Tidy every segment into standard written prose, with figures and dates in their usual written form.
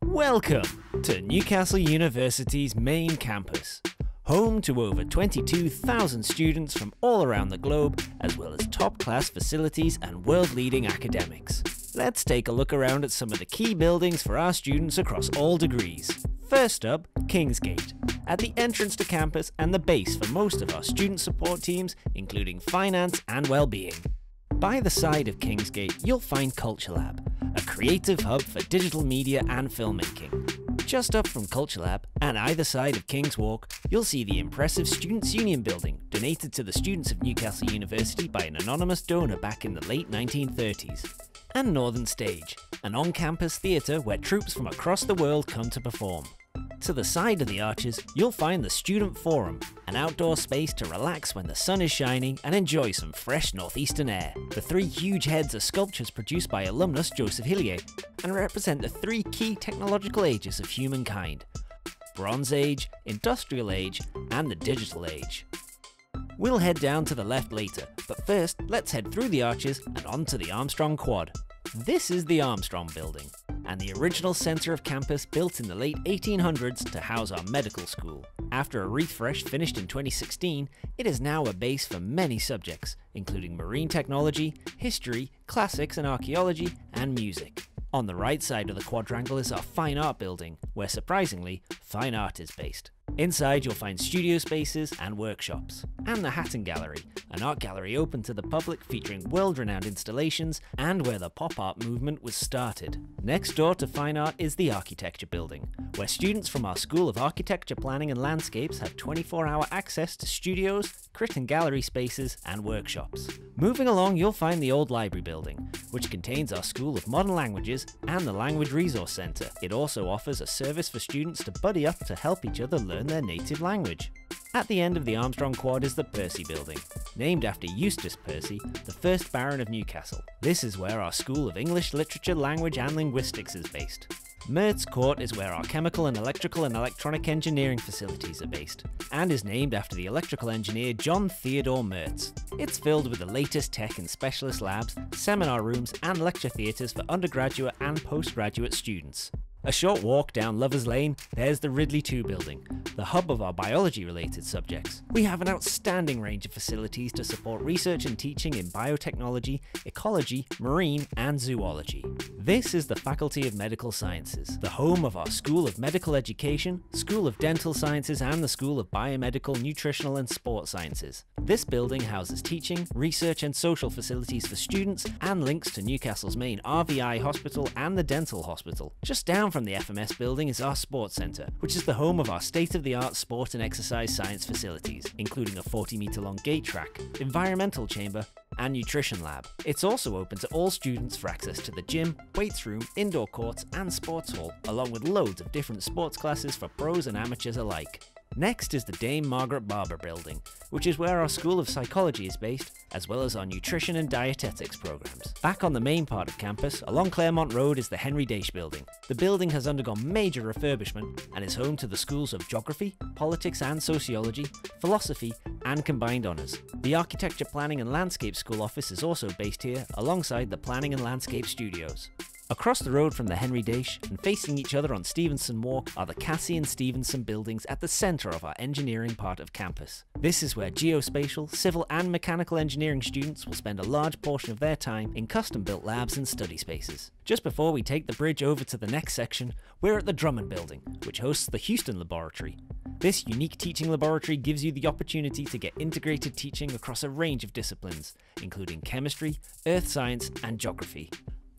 Welcome to Newcastle University's main campus, home to over 22,000 students from all around the globe, as well as top-class facilities and world-leading academics. Let's take a look around at some of the key buildings for our students across all degrees. First up, Kingsgate, at the entrance to campus and the base for most of our student support teams, including finance and well-being. By the side of Kingsgate, you'll find Culture Lab, a creative hub for digital media and filmmaking. Just up from Culture Lab, and either side of King's Walk, you'll see the impressive Students' Union building, donated to the students of Newcastle University by an anonymous donor back in the late 1930s. And Northern Stage, an on-campus theatre where troops from across the world come to perform. To the side of the arches, you'll find the Student Forum, an outdoor space to relax when the sun is shining and enjoy some fresh northeastern air. The three huge heads are sculptures produced by alumnus Joseph Hillier and represent the three key technological ages of humankind: Bronze Age, Industrial Age, and the Digital Age. We'll head down to the left later, but first let's head through the arches and onto the Armstrong Quad. This is the Armstrong Building, and the original centre of campus built in the late 1800s to house our medical school. After a refresh finished in 2016, it is now a base for many subjects, including marine technology, history, classics and archaeology, and music. On the right side of the quadrangle is our Fine Art Building, where surprisingly, fine art is based. Inside you'll find studio spaces and workshops, and the Hatton Gallery, an art gallery open to the public featuring world-renowned installations and where the pop art movement was started. Next door to Fine Art is the Architecture Building, where students from our School of Architecture, Planning and Landscapes have 24-hour access to studios, crit and gallery spaces and workshops. Moving along you'll find the Old Library Building, which contains our School of Modern Languages and the Language Resource Centre. It also offers a service for students to buddy up to help each other learn their native language. At the end of the Armstrong Quad is the Percy Building, named after Eustace Percy, the first Baron of Newcastle. This is where our School of English, Literature, Language and Linguistics is based. Mertz Court is where our chemical and electrical and electronic engineering facilities are based, and is named after the electrical engineer John Theodore Mertz. It's filled with the latest tech in specialist labs, seminar rooms and lecture theatres for undergraduate and postgraduate students. A short walk down Lovers Lane, there's the Ridley 2 building, the hub of our biology-related subjects. We have an outstanding range of facilities to support research and teaching in biotechnology, ecology, marine, and zoology. This is the Faculty of Medical Sciences, the home of our School of Medical Education, School of Dental Sciences, and the School of Biomedical, Nutritional, and Sport Sciences. This building houses teaching, research, and social facilities for students and links to Newcastle's main RVI hospital and the dental hospital. Just down from the FMS building is our Sports Centre, which is the home of our state-of-the-art sport and exercise science facilities, including a 40-metre long gate track, environmental chamber, and nutrition lab. It's also open to all students for access to the gym, weights room, indoor courts, and sports hall, along with loads of different sports classes for pros and amateurs alike. Next is the Dame Margaret Barber Building, which is where our School of Psychology is based, as well as our nutrition and dietetics programs. Back on the main part of campus, along Claremont Road, is the Henry Daish Building. The building has undergone major refurbishment and is home to the schools of Geography, Politics and Sociology, Philosophy, and Combined Honours. The Architecture, Planning and Landscape School office is also based here, alongside the Planning and Landscape Studios. Across the road from the Henry Daish and facing each other on Stevenson Walk are the Cassie and Stevenson buildings at the centre of our engineering part of campus. This is where geospatial, civil and mechanical engineering students will spend a large portion of their time in custom-built labs and study spaces. Just before we take the bridge over to the next section, we're at the Drummond Building, which hosts the Houston Laboratory. This unique teaching laboratory gives you the opportunity to get integrated teaching across a range of disciplines, including chemistry, earth science and geography.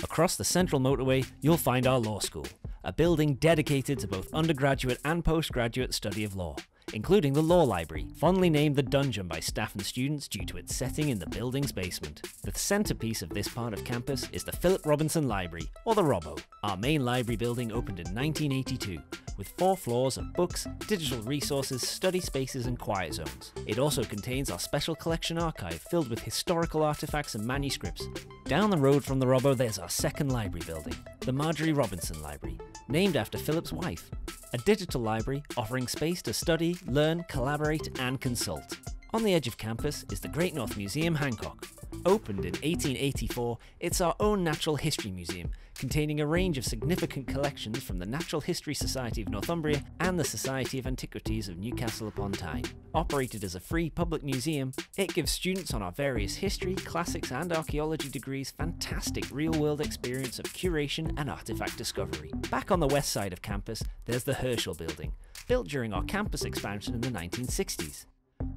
Across the central motorway, you'll find our law school, a building dedicated to both undergraduate and postgraduate study of law, including the Law Library, fondly named the Dungeon by staff and students due to its setting in the building's basement. The centrepiece of this part of campus is the Philip Robinson Library, or the Robbo. Our main library building opened in 1982, with 4 floors of books, digital resources, study spaces and quiet zones. It also contains our special collection archive filled with historical artifacts and manuscripts. Down the road from the Robbo there's our second library building, the Marjorie Robinson Library, named after Philip's wife. A digital library offering space to study, learn, collaborate and consult. On the edge of campus is the Great North Museum Hancock, Opened in 1884, it's our own natural history museum, containing a range of significant collections from the Natural History Society of Northumbria and the Society of Antiquities of Newcastle upon Tyne. Operated as a free public museum, it gives students on our various history, classics and archaeology degrees fantastic real-world experience of curation and artifact discovery. Back on the west side of campus, there's the Herschel Building, built during our campus expansion in the 1960s.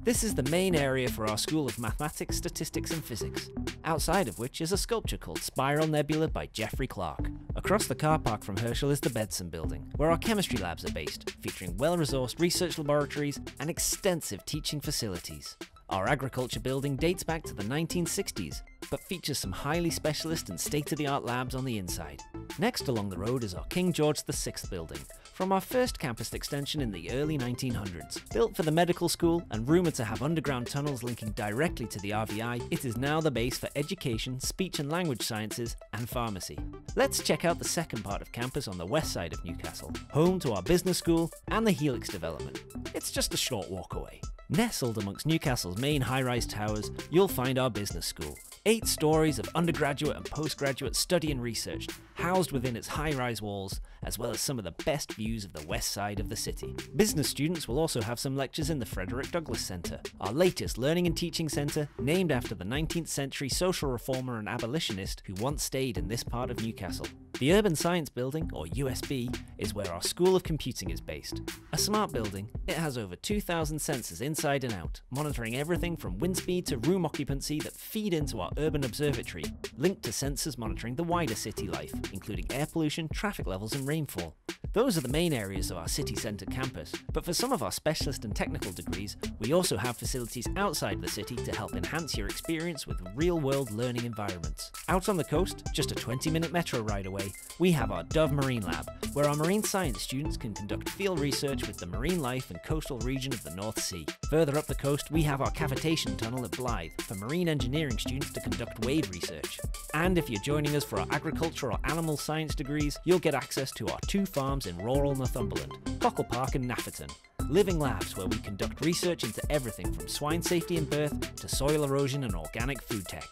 This is the main area for our School of Mathematics, Statistics and Physics, outside of which is a sculpture called Spiral Nebula by Geoffrey Clark. Across the car park from Herschel is the Bedson Building, where our chemistry labs are based, featuring well-resourced research laboratories and extensive teaching facilities. Our agriculture building dates back to the 1960s, but features some highly specialist and state-of-the-art labs on the inside. Next along the road is our King George VI building, from our first campus extension in the early 1900s. Built for the medical school and rumoured to have underground tunnels linking directly to the RVI, it is now the base for education, speech and language sciences and pharmacy. Let's check out the second part of campus on the west side of Newcastle, home to our business school and the Helix development. It's just a short walk away. Nestled amongst Newcastle's main high-rise towers, you'll find our business school. 8 stories of undergraduate and postgraduate study and research, housed within its high-rise walls, as well as some of the best views of the west side of the city. Business students will also have some lectures in the Frederick Douglass Centre, our latest learning and teaching centre, named after the 19th century social reformer and abolitionist who once stayed in this part of Newcastle. The Urban Science Building, or USB, is where our School of Computing is based. A smart building, it has over 2,000 sensors inside and out, monitoring everything from wind speed to room occupancy that feed into our urban observatory, linked to sensors monitoring the wider city life, including air pollution, traffic levels and rainfall. Those are the main areas of our city centre campus, but for some of our specialist and technical degrees, we also have facilities outside the city to help enhance your experience with real-world learning environments. Out on the coast, just a 20-minute metro ride away, we have our Dove Marine Lab, where our marine science students can conduct field research with the marine life and coastal region of the North Sea. Further up the coast, we have our cavitation tunnel at Blythe for marine engineering students to conduct wave research. And if you're joining us for our agriculture or animal science degrees, you'll get access to our 2 farms in rural Northumberland, Cockle Park and Nafferton. Living labs where we conduct research into everything from swine safety and birth to soil erosion and organic food tech.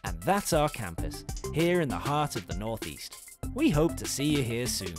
And that's our campus, here in the heart of the Northeast. We hope to see you here soon.